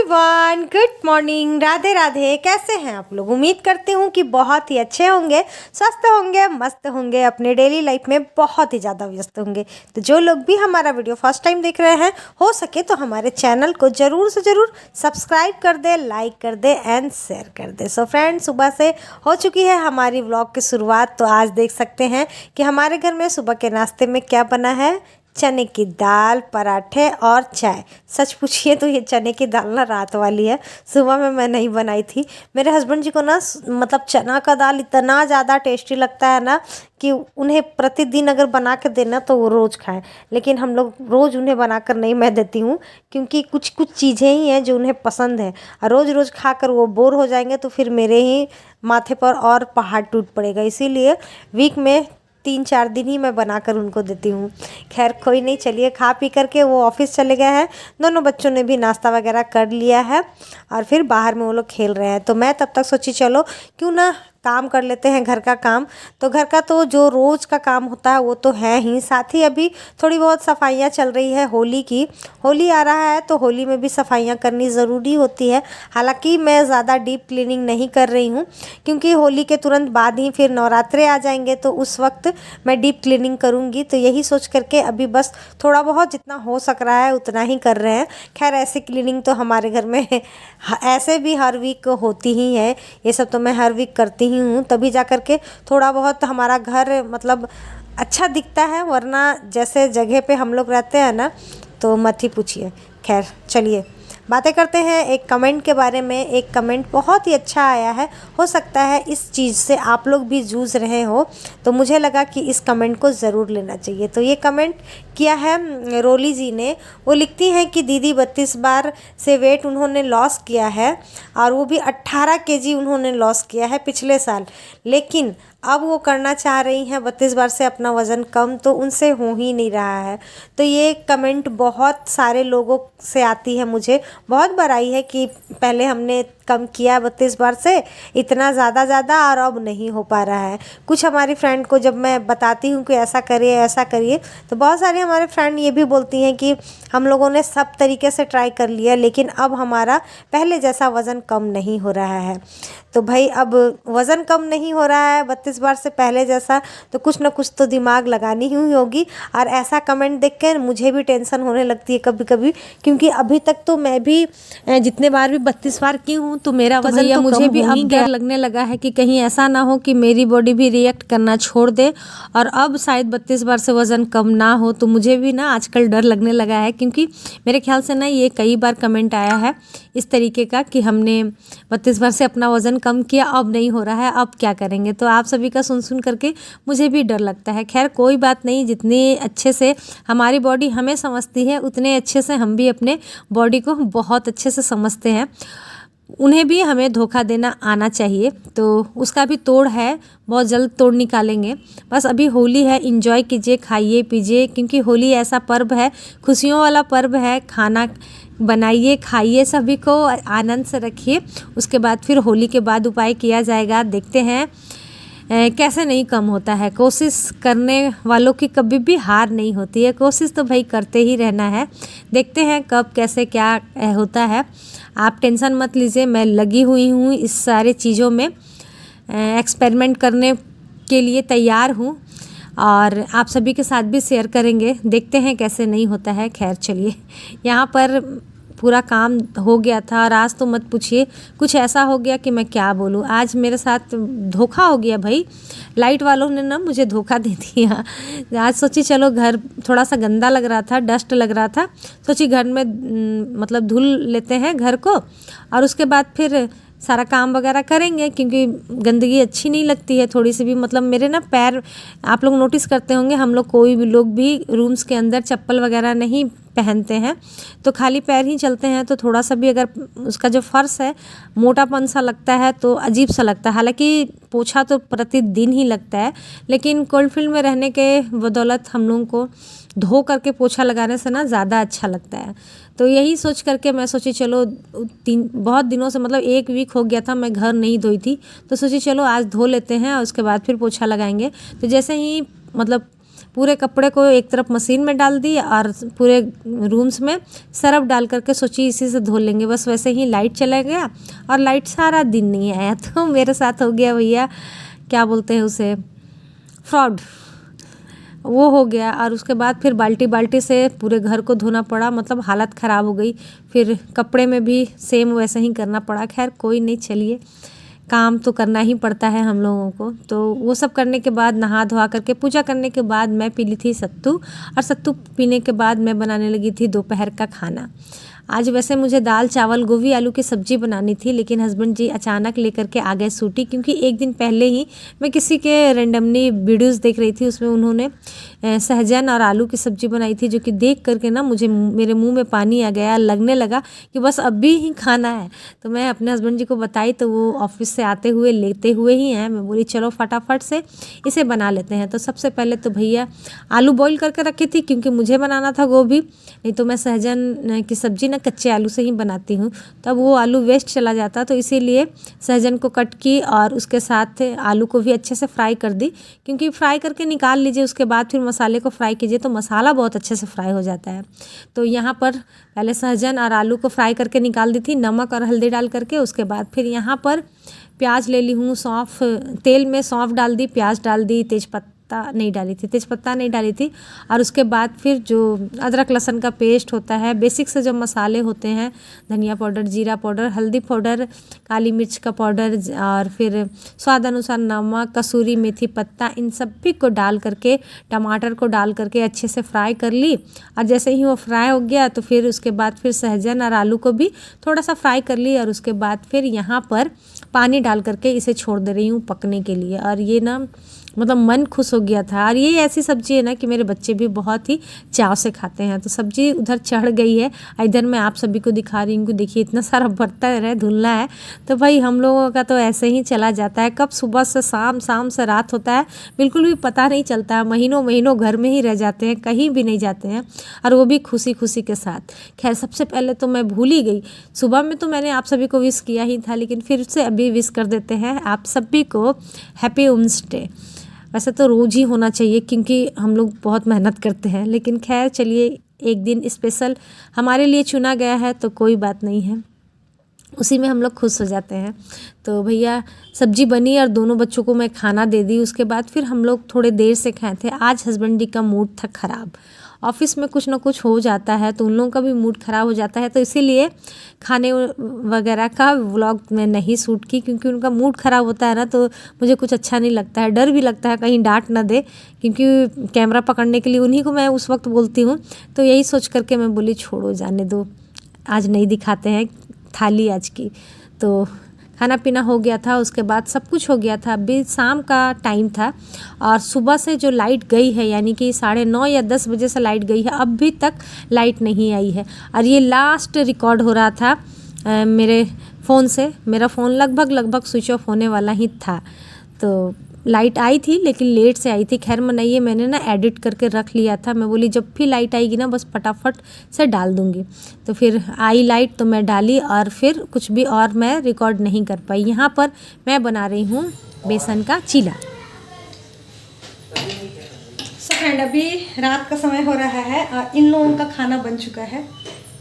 Everyone, good morning, Radhe Radhe. कैसे हैं आप लोग? उम्मीद करती हूँ कि बहुत ही अच्छे होंगे, स्वस्थ होंगे, मस्त होंगे, अपने डेली लाइफ में बहुत ही ज़्यादा व्यस्त होंगे। तो जो लोग भी हमारा वीडियो फर्स्ट टाइम देख रहे हैं, हो सके तो हमारे चैनल को ज़रूर से ज़रूर सब्सक्राइब कर दे, लाइक कर दे एंड शेयर कर दे। सो फ्रेंड्स, सुबह से हो चुकी है हमारी व्लॉग की शुरुआत। तो आज देख सकते हैं कि हमारे घर में सुबह के नाश्ते में क्या बना है। चने की दाल, पराठे और चाय। सच पूछिए तो ये चने की दाल ना रात वाली है, सुबह में मैं नहीं बनाई थी। मेरे हस्बैंड जी को ना मतलब चना का दाल इतना ज़्यादा टेस्टी लगता है ना कि उन्हें प्रतिदिन अगर बना के देना तो वो रोज़ खाएं। लेकिन हम लोग रोज़ उन्हें बनाकर नहीं मैं देती हूँ, क्योंकि कुछ कुछ चीज़ें ही हैं जो उन्हें पसंद है और रोज़ रोज़ खाकर वो बोर हो जाएंगे तो फिर मेरे ही माथे पर और पहाड़ टूट पड़ेगा। इसीलिए वीक में 3-4 दिन ही मैं बनाकर उनको देती हूँ। खैर कोई नहीं, चलिए खा पी करके वो ऑफिस चले गए हैं। दोनों बच्चों ने भी नाश्ता वगैरह कर लिया है और फिर बाहर में वो लोग खेल रहे हैं। तो मैं तब तक सोची चलो क्यों ना काम कर लेते हैं घर का काम। तो घर का तो जो रोज़ का काम होता है वो तो है ही, साथ ही अभी थोड़ी बहुत सफाइयाँ चल रही है होली की। होली आ रहा है तो होली में भी सफाइयाँ करनी ज़रूरी होती है। हालांकि मैं ज़्यादा डीप क्लीनिंग नहीं कर रही हूँ, क्योंकि होली के तुरंत बाद ही फिर नवरात्रे आ जाएंगे तो उस वक्त मैं डीप क्लीनिंग करूँगी। तो यही सोच करके अभी बस थोड़ा बहुत जितना हो सक रहा है उतना ही कर रहे हैं। खैर ऐसी क्लीनिंग तो हमारे घर में ऐसे भी हर वीक होती ही है। ये सब तो मैं हर वीक करती ही हूँ, तभी जा कर के थोड़ा बहुत हमारा घर मतलब अच्छा दिखता है। वरना जैसे जगह पे हम लोग रहते हैं ना, तो मत ही पूछिए। खैर चलिए बातें करते हैं एक कमेंट के बारे में। एक कमेंट बहुत ही अच्छा आया है। हो सकता है इस चीज़ से आप लोग भी जूझ रहे हो, तो मुझे लगा कि इस कमेंट को ज़रूर लेना चाहिए। तो ये कमेंट किया है रोली जी ने। वो लिखती हैं कि दीदी 32 बार से वेट उन्होंने लॉस किया है और वो भी 18 केजी उन्होंने लॉस किया है पिछले साल। लेकिन अब वो करना चाह रही हैं 32 बार से अपना वज़न कम, तो उनसे हो ही नहीं रहा है। तो ये कमेंट बहुत सारे लोगों से आती है, मुझे बहुत बार आई है कि पहले हमने कम किया 32 बार से इतना ज़्यादा और अब नहीं हो पा रहा है। कुछ हमारी फ्रेंड को जब मैं बताती हूँ कि ऐसा करिए ऐसा करिए, तो बहुत सारे हमारे फ्रेंड ये भी बोलती हैं कि हम लोगों ने सब तरीके से ट्राई कर लिया लेकिन अब हमारा पहले जैसा वज़न कम नहीं हो रहा है। तो भाई अब वज़न कम नहीं हो रहा है 32 बार से पहले जैसा, तो कुछ ना कुछ तो दिमाग लगानी ही होगी। और ऐसा कमेंट देख कर मुझे भी टेंशन होने लगती है कभी कभी, क्योंकि अभी तक तो मैं भी जितने बार भी 32 बार की हूँ तो मेरा वज़न तो मुझे भी अब डर लगने लगा है कि कहीं ऐसा ना हो कि मेरी बॉडी भी रिएक्ट करना छोड़ दे और अब शायद 32 बार से वज़न कम ना हो। तो मुझे भी ना आजकल डर लगने लगा है, क्योंकि मेरे ख्याल से ना ये कई बार कमेंट आया है इस तरीके का कि हमने 32 बार से अपना वज़न कम किया, अब नहीं हो रहा है, अब क्या करेंगे। तो आप सभी का सुन करके मुझे भी डर लगता है। खैर कोई बात नहीं, जितने अच्छे से हमारी बॉडी हमें समझती है उतने अच्छे से हम भी अपने बॉडी को बहुत अच्छे से समझते हैं। उन्हें भी हमें धोखा देना आना चाहिए, तो उसका भी तोड़ है, बहुत जल्द तोड़ निकालेंगे। बस अभी होली है, एंजॉय कीजिए, खाइए पीजिए, क्योंकि होली ऐसा पर्व है, खुशियों वाला पर्व है। खाना बनाइए, खाइए, सभी को आनंद से रखिए। उसके बाद फिर होली के बाद उपाय किया जाएगा। देखते हैं कैसे नहीं कम होता है। कोशिश करने वालों की कभी भी हार नहीं होती है, कोशिश तो भाई करते ही रहना है। देखते हैं कब कैसे क्या होता है। आप टेंशन मत लीजिए, मैं लगी हुई हूँ इस सारे चीज़ों में, एक्सपेरिमेंट करने के लिए तैयार हूँ और आप सभी के साथ भी शेयर करेंगे। देखते हैं कैसे नहीं होता है। खैर चलिए, यहाँ पर पूरा काम हो गया था और आज तो मत पूछिए, कुछ ऐसा हो गया कि मैं क्या बोलूँ। आज मेरे साथ धोखा हो गया भाई, लाइट वालों ने ना मुझे धोखा दे दिया। आज सोची चलो घर थोड़ा सा गंदा लग रहा था, डस्ट लग रहा था, सोची घर में मतलब धुल लेते हैं घर को और उसके बाद फिर सारा काम वगैरह करेंगे, क्योंकि गंदगी अच्छी नहीं लगती है थोड़ी सी भी। मतलब मेरे ना पैर, आप लोग नोटिस करते होंगे, हम लोग कोई भी लोग भी रूम्स के अंदर चप्पल वगैरह नहीं पहनते हैं, तो खाली पैर ही चलते हैं। तो थोड़ा सा भी अगर उसका जो फर्श है मोटापन सा लगता है तो अजीब सा लगता है। हालांकि पोछा तो प्रतिदिन ही लगता है, लेकिन कोल्डफील्ड में रहने के बदौलत हम लोगों को धो करके पोछा लगाने से ना ज़्यादा अच्छा लगता है। तो यही सोच करके मैं सोची चलो बहुत दिनों से, मतलब 1 वीक हो गया था मैं घर नहीं धोई थी, तो सोची चलो आज धो लेते हैं और उसके बाद फिर पोछा लगाएंगे। तो जैसे ही मतलब पूरे कपड़े को एक तरफ मशीन में डाल दी और पूरे रूम्स में सर्फ डाल करके सोची इसी से धो लेंगे। बस वैसे ही लाइट चला गया और लाइट सारा दिन नहीं आया, तो मेरे साथ हो गया भैया क्या बोलते हैं उसे, फ्रॉड, वो हो गया। और उसके बाद फिर बाल्टी बाल्टी से पूरे घर को धोना पड़ा, मतलब हालत ख़राब हो गई। फिर कपड़े में भी सेम वैसे ही करना पड़ा। खैर कोई नहीं, चलिए काम तो करना ही पड़ता है हम लोगों को। तो वो सब करने के बाद नहा धोआ करके पूजा करने के बाद मैं पी ली थी सत्तू, और सत्तू पीने के बाद मैं बनाने लगी थी दोपहर का खाना। आज वैसे मुझे दाल चावल गोभी आलू की सब्ज़ी बनानी थी, लेकिन हस्बैंड जी अचानक लेकर के आ गए सूटी, क्योंकि एक दिन पहले ही मैं किसी के रेंडमली वीडियोस देख रही थी, उसमें उन्होंने सहजन और आलू की सब्ज़ी बनाई थी, जो कि देख करके ना मुझे मेरे मुंह में पानी आ गया, लगने लगा कि बस अभी ही खाना है। तो मैं अपने हस्बैंड जी को बताई, तो वो ऑफिस से आते हुए लेते हुए ही हैं। मैं बोली चलो फटाफट से इसे बना लेते हैं। तो सबसे पहले तो भैया आलू बॉईल करके रखी थी, क्योंकि मुझे बनाना था गोभी, नहीं तो मैं सहजन की सब्ज़ी ना कच्चे आलू से ही बनाती हूँ, तब वो आलू वेस्ट चला जाता। तो इसीलिए सहजन को कट की और उसके साथ आलू को भी अच्छे से फ्राई कर दी, क्योंकि फ्राई करके निकाल लीजिए, उसके बाद फिर मसाले को फ्राई कीजिए तो मसाला बहुत अच्छे से फ्राई हो जाता है। तो यहाँ पर पहले सहजन और आलू को फ्राई करके निकाल दी थी, नमक और हल्दी डाल करके। उसके बाद फिर यहाँ पर प्याज ले ली हूँ, सौंफ, तेल में सौंफ डाल दी, प्याज डाल दी, तेज़पत्ता नहीं डाली थी। और उसके बाद फिर जो अदरक लहसुन का पेस्ट होता है, बेसिक से जो मसाले होते हैं, धनिया पाउडर, जीरा पाउडर, हल्दी पाउडर, काली मिर्च का पाउडर, और फिर स्वाद अनुसार नमक, कसूरी मेथी पत्ता, इन सभी को डाल करके, टमाटर को डाल करके अच्छे से फ्राई कर ली। और जैसे ही वो फ्राई हो गया तो फिर उसके बाद फिर सहजन और आलू को भी थोड़ा सा फ्राई कर ली, और उसके बाद फिर यहाँ पर पानी डाल करके इसे छोड़ दे रही हूँ पकने के लिए। और ये ना मतलब मन खुश हो गया था। और ये ऐसी सब्ज़ी है ना कि मेरे बच्चे भी बहुत ही चाव से खाते हैं। तो सब्ज़ी उधर चढ़ गई है, इधर मैं आप सभी को दिखा रही हूँ कि देखिए इतना सारा बर्तन है, धुलना है। तो भाई हम लोगों का तो ऐसे ही चला जाता है, कब सुबह से शाम, शाम से रात होता है बिल्कुल भी पता नहीं चलता है। महीनों महीनों घर में ही रह जाते हैं, कहीं भी नहीं जाते हैं, और वो भी खुशी खुशी के साथ। खैर सबसे पहले तो मैं भूल ही गई, सुबह में तो मैंने आप सभी को विश किया ही था, लेकिन फिर से अभी विश कर देते हैं आप सभी को हैप्पी वुमेन्स डे। वैसे तो रोज़ ही होना चाहिए, क्योंकि हम लोग बहुत मेहनत करते हैं, लेकिन खैर चलिए एक दिन स्पेशल हमारे लिए चुना गया है तो कोई बात नहीं है, उसी में हम लोग खुश हो जाते हैं। तो भैया सब्जी बनी और दोनों बच्चों को मैं खाना दे दी। उसके बाद फिर हम लोग थोड़े देर से खाए थे। आज हस्बैंड जी का मूड था ख़राब, ऑफिस में कुछ ना कुछ हो जाता है तो उन लोगों का भी मूड ख़राब हो जाता है, तो इसीलिए खाने वगैरह का व्लॉग मैं नहीं शूट की, क्योंकि उनका मूड ख़राब होता है ना तो मुझे कुछ अच्छा नहीं लगता है, डर भी लगता है कहीं डांट ना दे, क्योंकि कैमरा पकड़ने के लिए उन्हीं को मैं उस वक्त बोलती हूँ। तो यही सोच करके मैं बोली छोड़ो, जाने दो, आज नहीं दिखाते हैं थाली आज की। तो खाना पीना हो गया था, उसके बाद सब कुछ हो गया था। अभी शाम का टाइम था और सुबह से जो लाइट गई है, यानी कि 9:30 या 10 बजे से लाइट गई है, अभी तक लाइट नहीं आई है। और ये लास्ट रिकॉर्ड हो रहा था मेरे फ़ोन से। मेरा फ़ोन लगभग स्विच ऑफ होने वाला ही था, तो लाइट आई थी लेकिन लेट से आई थी। खैर मनाइए, मैंने ना एडिट करके रख लिया था, मैं बोली जब भी लाइट आएगी ना बस फटाफट से डाल दूँगी। तो फिर आई लाइट तो मैं डाली, और फिर कुछ भी और मैं रिकॉर्ड नहीं कर पाई। यहाँ पर मैं बना रही हूँ बेसन का चीला। सो फ्रेंड, अभी रात का समय हो रहा है और इन लोगों का खाना बन चुका है।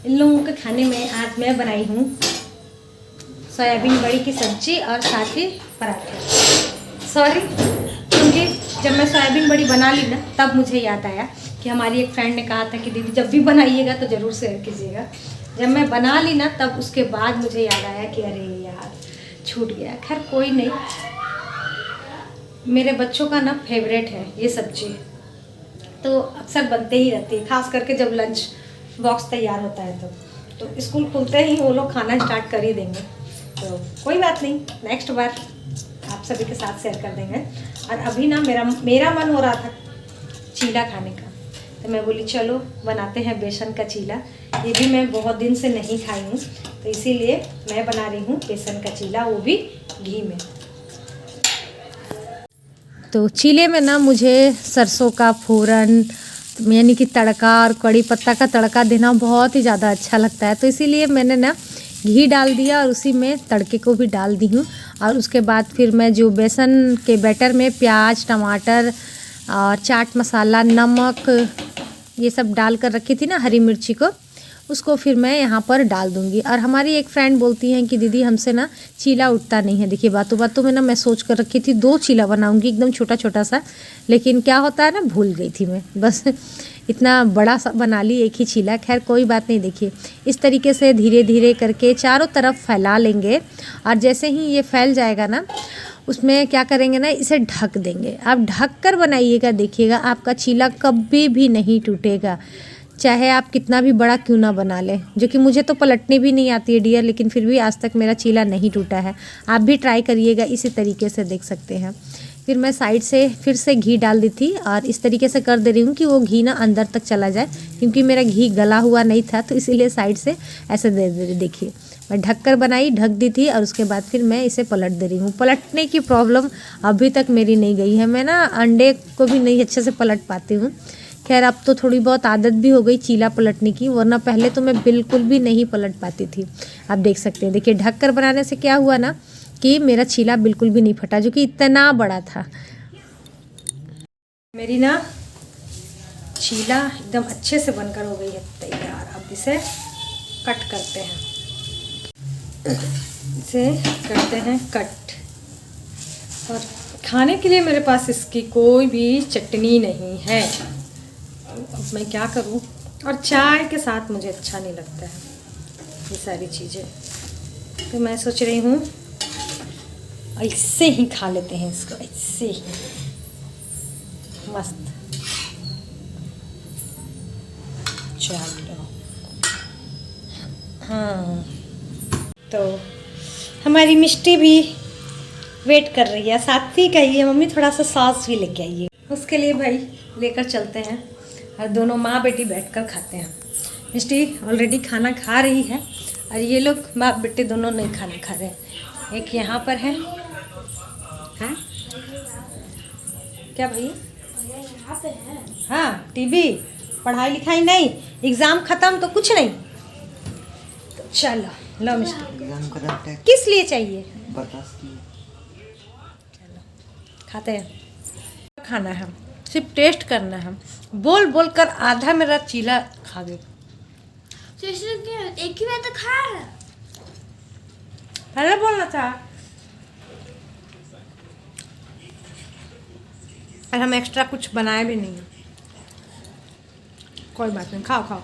इन लोगों के खाने में आज मैं बनाई हूँ सोयाबीन बड़ी की सब्जी और साथ ही पराठे। सॉरी, क्योंकि जब मैं सोयाबीन बड़ी बना ली ना तब मुझे याद आया कि हमारी एक फ्रेंड ने कहा था कि दीदी जब भी बनाइएगा तो ज़रूर शेयर कीजिएगा। जब मैं बना ली ना तब उसके बाद मुझे याद आया कि अरे यार छूट गया। खैर कोई नहीं, मेरे बच्चों का ना फेवरेट है ये सब्जी, तो अक्सर बनते ही रहती है, खास करके जब लंच बॉक्स तैयार होता है तो स्कूल खुलते ही वो लोग खाना स्टार्ट कर ही देंगे। तो कोई बात नहीं, नेक्स्ट बार आप सभी के साथ शेयर कर देंगे। और अभी ना मेरा मन हो रहा था चीला खाने का, तो मैं बोली चलो बनाते हैं बेसन का चीला। ये भी मैं बहुत दिन से नहीं खाई हूँ, तो इसीलिए मैं बना रही हूँ बेसन का चीला, वो भी घी में। तो चीले में ना मुझे सरसों का फोरन यानी कि तड़का और कड़ी पत्ता का तड़का देना बहुत ही ज़्यादा अच्छा लगता है, तो इसीलिए मैंने ना घी डाल दिया और उसी में तड़के को भी डाल दी हूँ। और उसके बाद फिर मैं जो बेसन के बैटर में प्याज, टमाटर और चाट मसाला, नमक, ये सब डाल कर रखी थी ना हरी मिर्ची को, उसको फिर मैं यहाँ पर डाल दूँगी। और हमारी एक फ्रेंड बोलती हैं कि दीदी हमसे ना चीला उठता नहीं है। देखिए बातों बातों में ना मैं सोच कर रखी थी 2 चीला बनाऊँगी एकदम छोटा छोटा सा, लेकिन क्या होता है ना भूल गई थी मैं, बस इतना बड़ा सा बना ली एक ही चीला। खैर कोई बात नहीं। देखिए इस तरीके से धीरे धीरे करके चारों तरफ फैला लेंगे और जैसे ही ये फैल जाएगा ना उसमें क्या करेंगे ना, इसे ढक देंगे। आप ढक कर बनाइएगा, देखिएगा आपका चीला कभी भी नहीं टूटेगा, चाहे आप कितना भी बड़ा क्यों ना बना लें। जो कि मुझे तो पलटनी भी नहीं आती है डियर, लेकिन फिर भी आज तक मेरा चीला नहीं टूटा है। आप भी ट्राई करिएगा इसी तरीके से, देख सकते हैं। फिर मैं साइड से फिर से घी डाल दी थी और इस तरीके से कर दे रही हूँ कि वो घी ना अंदर तक चला जाए, क्योंकि मेरा घी गला हुआ नहीं था, तो इसीलिए साइड से ऐसे दे दे रही। देखिए मैं ढककर बनाई, ढक दी थी और उसके बाद फिर मैं इसे पलट दे रही हूँ। पलटने की प्रॉब्लम अभी तक मेरी नहीं गई है। मैं ना अंडे को भी नहीं अच्छे से पलट पाती हूँ। खैर अब तो थोड़ी बहुत आदत भी हो गई चीला पलटने की, वरना पहले तो मैं बिल्कुल भी नहीं पलट पाती थी। आप देख सकते हैं। देखिए ढक कर बनाने से क्या हुआ ना कि मेरा चीला बिल्कुल भी नहीं फटा, जो कि इतना बड़ा था। मेरी ना चीला एकदम अच्छे से बनकर हो गई है तैयार। अब इसे कट करते हैं, इसे करते हैं कट। और खाने के लिए मेरे पास इसकी कोई भी चटनी नहीं है, अब मैं क्या करूं। और चाय के साथ मुझे अच्छा नहीं लगता है ये सारी चीज़ें, तो मैं सोच रही हूँ ऐसे ही खा लेते हैं इसको, ऐसे ही मस्त। चलो हाँ, तो हमारी मिष्टी भी वेट कर रही है, साथ ही कहिए मम्मी थोड़ा सा सॉस भी लेके आइए। उसके लिए भाई लेकर चलते हैं और दोनों माँ बेटी बैठकर खाते हैं। मिष्टी ऑलरेडी खाना खा रही है और ये लोग माँ बेटे दोनों नहीं खाना खा रहे हैं। एक यहाँ पर है, हाँ क्या भैया यहाँ पे है? हाँ टीवी, पढ़ाई लिखाई नहीं, एग्ज़ाम ख़त्म तो कुछ नहीं। तो चलो लो मिष्टी, एग्जाम खत्म किस लिए चाहिए बतास की। चलो खाते हैं। खाना है, सिर्फ टेस्ट करना है। बोल बोल कर आधा मेरा चीला खा गई। एक ही बार तो खाया है। पहले बोलना था। और हम एक्स्ट्रा कुछ बनाए भी नहीं हैं। कोई बात नहीं, खाओ खाओ।